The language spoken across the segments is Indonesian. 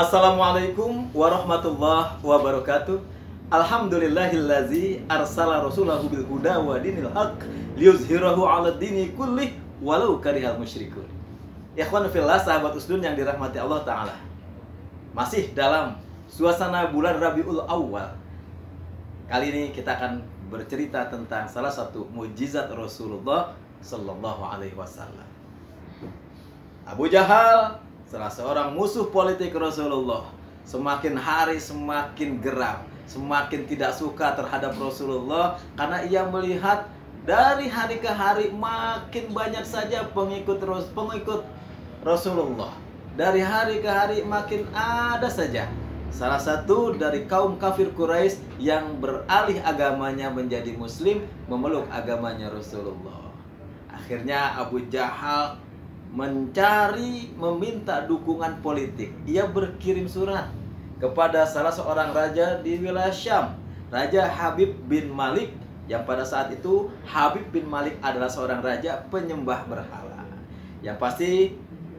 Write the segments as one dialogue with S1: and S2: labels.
S1: Assalamualaikum warahmatullahi wabarakatuh. Alhamdulillahillazi arsala rasulahu bil huda wa dinil haq liyuzhirahu 'ala dini kullih walau karihal musyrikun. Ikhwan fillah, sahabat usdun yang dirahmati Allah Ta'ala, masih dalam suasana bulan Rabiul Awal. Kali ini kita akan bercerita tentang salah satu mukjizat Rasulullah Sallallahu Alaihi Wasallam. Abu Jahal, salah seorang musuh politik Rasulullah, semakin hari semakin geram, semakin tidak suka terhadap Rasulullah karena ia melihat dari hari ke hari makin banyak saja pengikut Rasulullah. Dari hari ke hari makin ada saja salah satu dari kaum kafir Quraisy yang beralih agamanya menjadi muslim, memeluk agamanya Rasulullah. Akhirnya Abu Jahal meminta dukungan politik. Ia berkirim surat kepada salah seorang raja di wilayah Syam, Raja Habib bin Malik, yang pada saat itu Habib bin Malik adalah seorang raja penyembah berhala. Yang pasti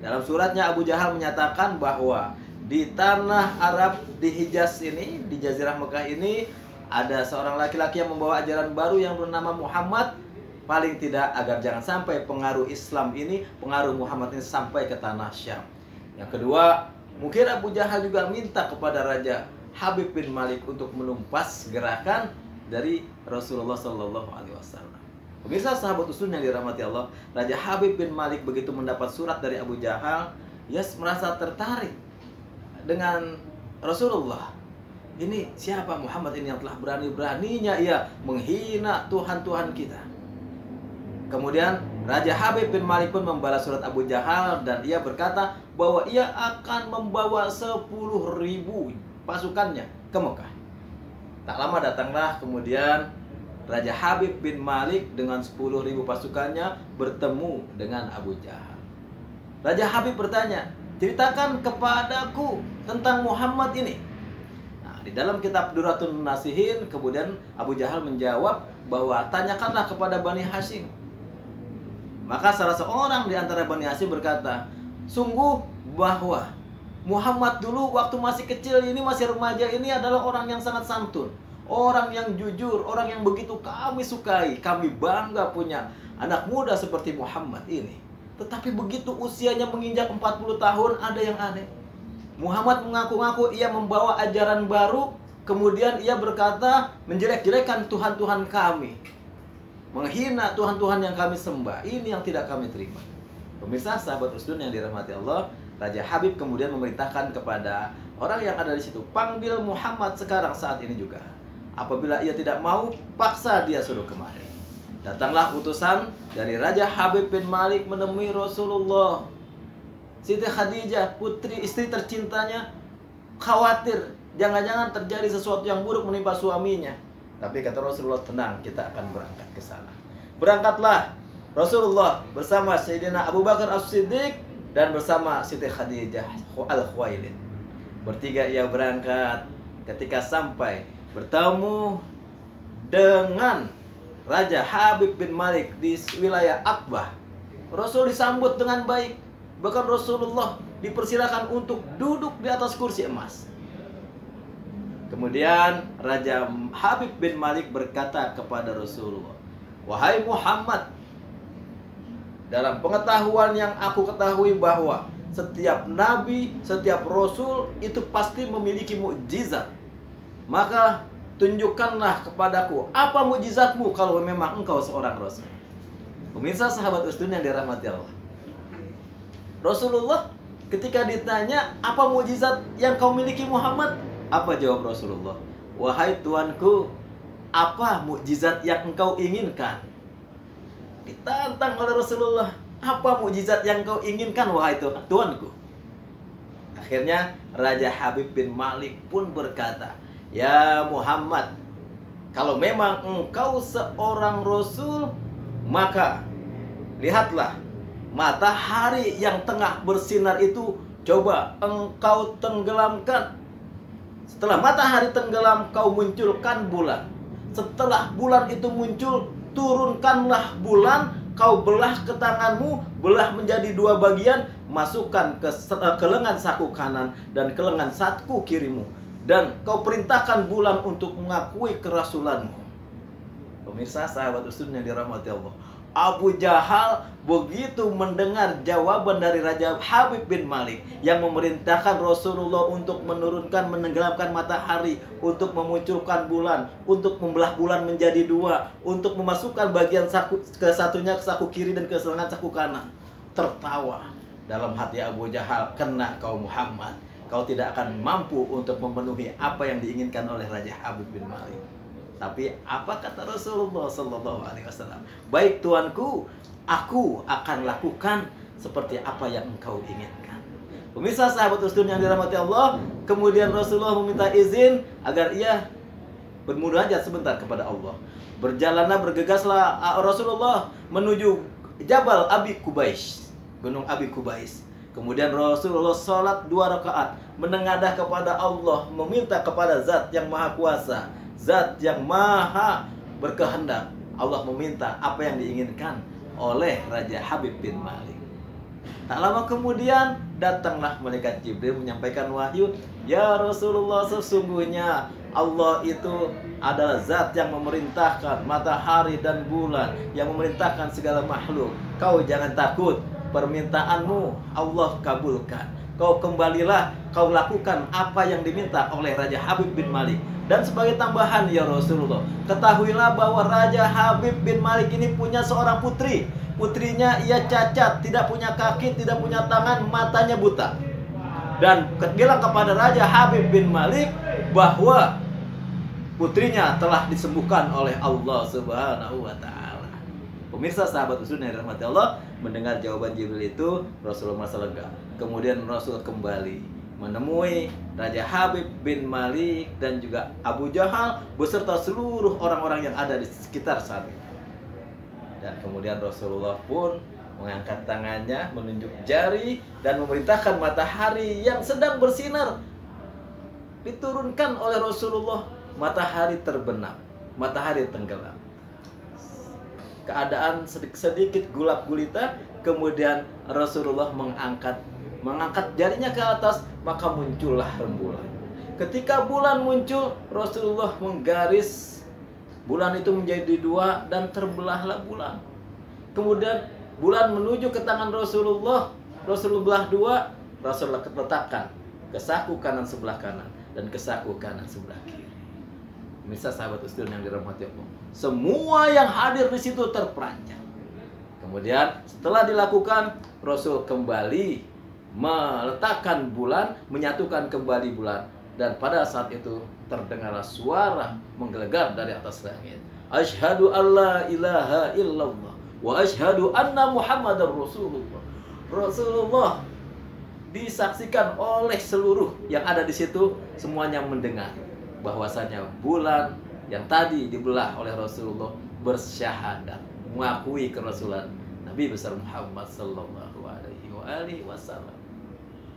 S1: dalam suratnya Abu Jahal menyatakan bahwa di tanah Arab, di Hijaz ini, di Jazirah Mekah ini, ada seorang laki-laki yang membawa ajaran baru yang bernama Muhammad. Paling tidak agar jangan sampai pengaruh Islam ini, pengaruh Muhammad ini sampai ke tanah Syam. Yang kedua, mungkin Abu Jahal juga minta kepada Raja Habib bin Malik untuk menumpas gerakan dari Rasulullah Sallallahu Alaihi Wasallam. Pemirsa, sahabat usun yang dirahmati Allah, Raja Habib bin Malik begitu mendapat surat dari Abu Jahal, ia merasa tertarik dengan Rasulullah. Ini siapa Muhammad ini yang telah berani-beraninya ia menghina Tuhan-Tuhan kita. Kemudian Raja Habib bin Malik pun membalas surat Abu Jahal dan ia berkata bahwa ia akan membawa 10.000 pasukannya ke Mekah. Tak lama datanglah kemudian Raja Habib bin Malik dengan 10.000 pasukannya bertemu dengan Abu Jahal. Raja Habib bertanya, "Ceritakan kepadaku tentang Muhammad ini." Nah, di dalam kitab Duratun Nasihin kemudian Abu Jahal menjawab bahwa tanyakanlah kepada Bani Hashim. Maka salah seorang di antara Bani Hashim berkata, "Sungguh bahwa Muhammad dulu waktu masih kecil ini, masih remaja ini adalah orang yang sangat santun, orang yang jujur, orang yang begitu kami sukai. Kami bangga punya anak muda seperti Muhammad ini. Tetapi begitu usianya menginjak 40 tahun, ada yang aneh. Muhammad mengaku-ngaku ia membawa ajaran baru, kemudian ia berkata menjelek-jelekan Tuhan-Tuhan kami, menghina Tuhan-Tuhan yang kami sembah. Ini yang tidak kami terima." Pemirsa, sahabat usdun yang dirahmati Allah, Raja Habib kemudian memerintahkan kepada orang yang ada di situ, "Panggil Muhammad sekarang saat ini juga. Apabila ia tidak mau, paksa dia suruh kemari." Datanglah utusan dari Raja Habib bin Malik menemui Rasulullah. Siti Khadijah, putri istri tercintanya, khawatir jangan-jangan terjadi sesuatu yang buruk menimpa suaminya. Tapi kata Rasulullah, "Tenang, kita akan berangkat ke sana." Berangkatlah Rasulullah bersama Sayyidina Abu Bakar As-Siddiq dan bersama Siti Khadijah Al-Khuwailid. Bertiga ia berangkat. Ketika sampai bertemu dengan Raja Habib bin Malik di wilayah Aqbah, Rasul disambut dengan baik. Bahkan Rasulullah dipersilakan untuk duduk di atas kursi emas. Kemudian Raja Habib bin Malik berkata kepada Rasulullah, "Wahai Muhammad, dalam pengetahuan yang aku ketahui bahwa setiap nabi, setiap rasul itu pasti memiliki mukjizat. Maka tunjukkanlah kepadaku apa mukjizatmu kalau memang engkau seorang rasul." Pemirsa, sahabat usdun yang dirahmati Allah, Rasulullah ketika ditanya apa mukjizat yang kau miliki Muhammad, apa jawab Rasulullah? "Wahai tuanku, apa mukjizat yang engkau inginkan?" Ditantang oleh Rasulullah, "Apa mukjizat yang engkau inginkan wahai tuanku?" Akhirnya Raja Habib bin Malik pun berkata, "Ya Muhammad, kalau memang engkau seorang rasul, maka lihatlah matahari yang tengah bersinar itu, coba engkau tenggelamkan. Setelah matahari tenggelam, kau munculkan bulan. Setelah bulan itu muncul, turunkanlah bulan, kau belah ke tanganmu, belah menjadi 2 bagian, masukkan ke lengan saku kanan dan ke lengan saku kirimu, dan kau perintahkan bulan untuk mengakui kerasulanmu. Pemirsa, sahabat Usdun yang dirahmati Allah, Abu Jahal begitu mendengar jawaban dari Raja Habib bin Malik yang memerintahkan Rasulullah untuk menenggelamkan matahari, untuk memunculkan bulan, untuk membelah bulan menjadi dua, untuk memasukkan bagian saku ke satunya ke saku kiri dan ke lengan saku kanan. Tertawa dalam hati Abu Jahal, kena kau Muhammad, kau tidak akan mampu untuk memenuhi apa yang diinginkan oleh Raja Habib bin Malik. Tapi apa kata Rasulullah Sallallahu Alaihi Wasallam? Baik tuanku, aku akan lakukan seperti apa yang engkau inginkan. Pemirsa, sahabat Usdun yang dirahmati Allah, kemudian Rasulullah meminta izin agar ia bermunajat sebentar kepada Allah. Berjalanlah, bergegaslah Rasulullah menuju Jabal Abi Kubais, Gunung Abi Kubais. Kemudian Rasulullah sholat 2 rakaat, menengadah kepada Allah, meminta kepada Zat yang Maha Kuasa, Zat yang Maha berkehendak. Allah meminta apa yang diinginkan oleh Raja Habib bin Malik. Tak lama kemudian datanglah malaikat Jibril menyampaikan wahyu, ya Rasulullah, sesungguhnya Allah itu adalah Zat yang memerintahkan matahari dan bulan, yang memerintahkan segala makhluk. Kau jangan takut, permintaanmu Allah kabulkan. Kau kembalilah, kau lakukan apa yang diminta oleh Raja Habib bin Malik. Dan sebagai tambahan ya Rasulullah, ketahuilah bahwa Raja Habib bin Malik ini punya seorang putri. Putrinya ia cacat, tidak punya kaki, tidak punya tangan, matanya buta. Dan bilang kepada Raja Habib bin Malik bahwa putrinya telah disembuhkan oleh Allah Subhanahu wa Ta'ala. Pemirsa, sahabat Usdun yang dirahmati Allah, mendengar jawaban Jibril itu, Rasulullah merasa lega. Kemudian Rasul kembali menemui Raja Habib bin Malik dan juga Abu Jahal beserta seluruh orang-orang yang ada di sekitar saat itu. Dan kemudian Rasulullah pun mengangkat tangannya, menunjuk jari dan memerintahkan matahari yang sedang bersinar diturunkan oleh Rasulullah. Matahari terbenam, matahari tenggelam. Keadaan sedikit gulap gulita. Kemudian Rasulullah mengangkat jarinya ke atas, maka muncullah rembulan. Ketika bulan muncul, Rasulullah menggaris bulan itu menjadi dua dan terbelahlah bulan. Kemudian bulan menuju ke tangan Rasulullah, Rasulullah belah dua, Rasulullah letakkan ke saku kanan sebelah kanan dan ke saku kanan sebelah kiri. Misal sahabat Usdun yang dirahmati Allah, semua yang hadir di situ terperanjat. Kemudian setelah dilakukan, Rasul kembali meletakkan bulan, menyatukan kembali bulan, dan pada saat itu terdengarlah suara menggelegar dari atas langit. Asyhadu alla ilaha illallah wa asyhadu anna Muhammadar Rasulullah. Rasulullah disaksikan oleh seluruh yang ada di situ, semuanya mendengar bahwasanya bulan yang tadi dibelah oleh Rasulullah bersyahadat, mengakui kerasulan Nabi besar Muhammad sallallahu alaihi wasallam.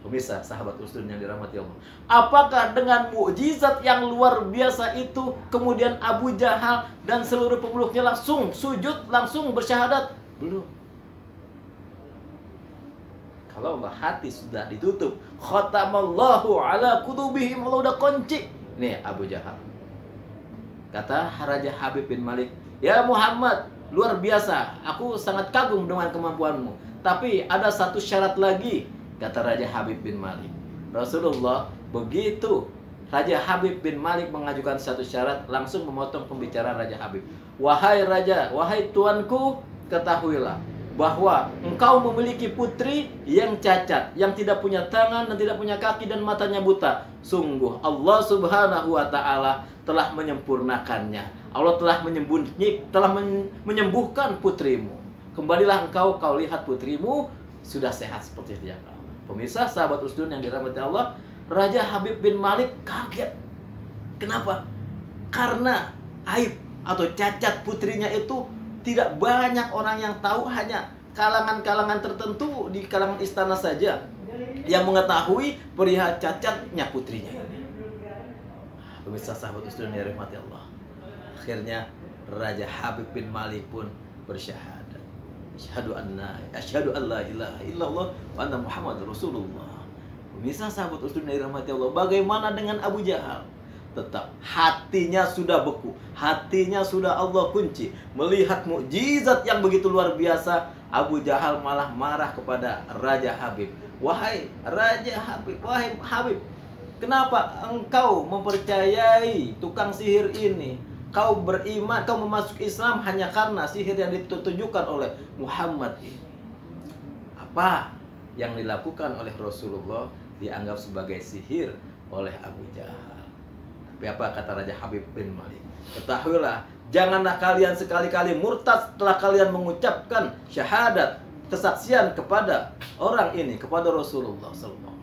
S1: Pemirsa, sahabat Usdun yang dirahmati Allah, apakah dengan mukjizat yang luar biasa itu kemudian Abu Jahal dan seluruh pemeluknya langsung sujud, langsung bersyahadat? Belum. Kalau hati sudah ditutup, khatamallahu ala qulubihim, Allah udah kunci. Nih Abu Jahal. Kata Raja Habib bin Malik, ya Muhammad, luar biasa, aku sangat kagum dengan kemampuanmu, tapi ada satu syarat lagi. Kata Raja Habib bin Malik. Rasulullah begitu Raja Habib bin Malik mengajukan satu syarat, langsung memotong pembicaraan Raja Habib. Wahai Raja, wahai tuanku, ketahuilah bahwa engkau memiliki putri yang cacat, yang tidak punya tangan dan tidak punya kaki dan matanya buta. Sungguh Allah Subhanahu wa Ta'ala telah menyempurnakannya. Allah telah menyembuhkan putrimu. Kembalilah engkau, kau lihat putrimu sudah sehat seperti dia. Pemirsa, sahabat Usdun yang dirahmati Allah, Raja Habib bin Malik kaget. Kenapa? Karena aib atau cacat putrinya itu tidak banyak orang yang tahu, hanya kalangan-kalangan tertentu di kalangan istana saja yang mengetahui perihal cacatnya putrinya. Pemirsa, sahabat Usdun yang dirahmati Allah, akhirnya Raja Habib bin Malik pun bersyahadat. Asyhadu an la ilaha illallah wa anna Muhammadar Rasulullah. Pemirsa sahabat Usdun dari rahmati Allah, bagaimana dengan Abu Jahal? Tetap hatinya sudah beku, hatinya sudah Allah kunci. Melihat mukjizat yang begitu luar biasa, Abu Jahal malah marah kepada Raja Habib. Wahai Raja Habib, wahai Habib, kenapa engkau mempercayai tukang sihir ini? Kau beriman, kau memasuki Islam hanya karena sihir yang ditunjukkan oleh Muhammad ini. Apa yang dilakukan oleh Rasulullah dianggap sebagai sihir oleh Abu Jahal. Tapi apa kata Raja Habib bin Malik? Ketahuilah, janganlah kalian sekali-kali murtad setelah kalian mengucapkan syahadat, kesaksian kepada orang ini, kepada Rasulullah SAW.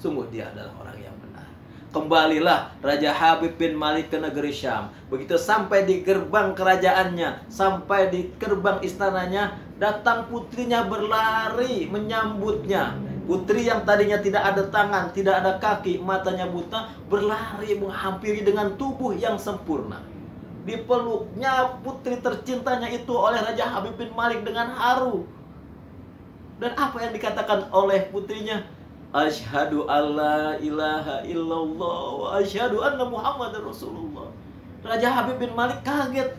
S1: Sungguh dia adalah orang yang benar. Kembalilah Raja Habib bin Malik ke negeri Syam. Begitu sampai di gerbang kerajaannya, sampai di gerbang istananya, datang putrinya berlari menyambutnya. Putri yang tadinya tidak ada tangan, tidak ada kaki, matanya buta, berlari menghampiri dengan tubuh yang sempurna. Dipeluknya putri tercintanya itu oleh Raja Habib bin Malik dengan haru. Dan apa yang dikatakan oleh putrinya? Asyhadu alla ilaha illallah wa asyhadu anna Muhammadar Rasulullah. Raja Habib bin Malik kaget.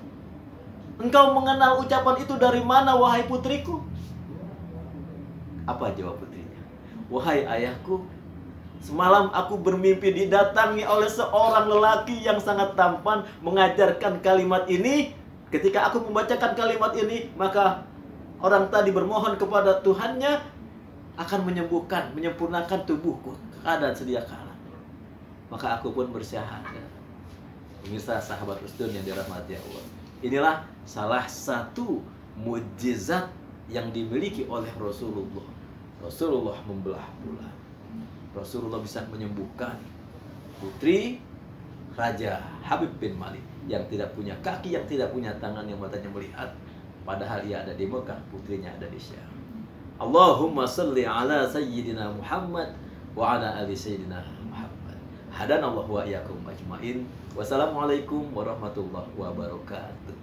S1: Engkau mengenal ucapan itu dari mana, wahai putriku? Apa jawab putrinya? Wahai ayahku, semalam aku bermimpi didatangi oleh seorang lelaki yang sangat tampan mengajarkan kalimat ini. Ketika aku membacakan kalimat ini, maka orang tadi bermohon kepada Tuhannya akan menyembuhkan, menyempurnakan tubuhku keadaan sedia kala. Maka aku pun bersyahadat. Pemirsa sahabat Usdun yang dirahmati Allah, inilah salah satu mukjizat yang dimiliki oleh Rasulullah. Rasulullah membelah bulan. Rasulullah bisa menyembuhkan putri Raja Habib bin Malik yang tidak punya kaki, yang tidak punya tangan, yang matanya melihat. Padahal ia ada di Mekah, putrinya ada di Syam. Allahumma salli ala Sayyidina Muhammad wa ala ali Sayyidina Muhammad. Hadanallahu wa iyyakum ajmain. Wassalamualaikum warahmatullahi wabarakatuh.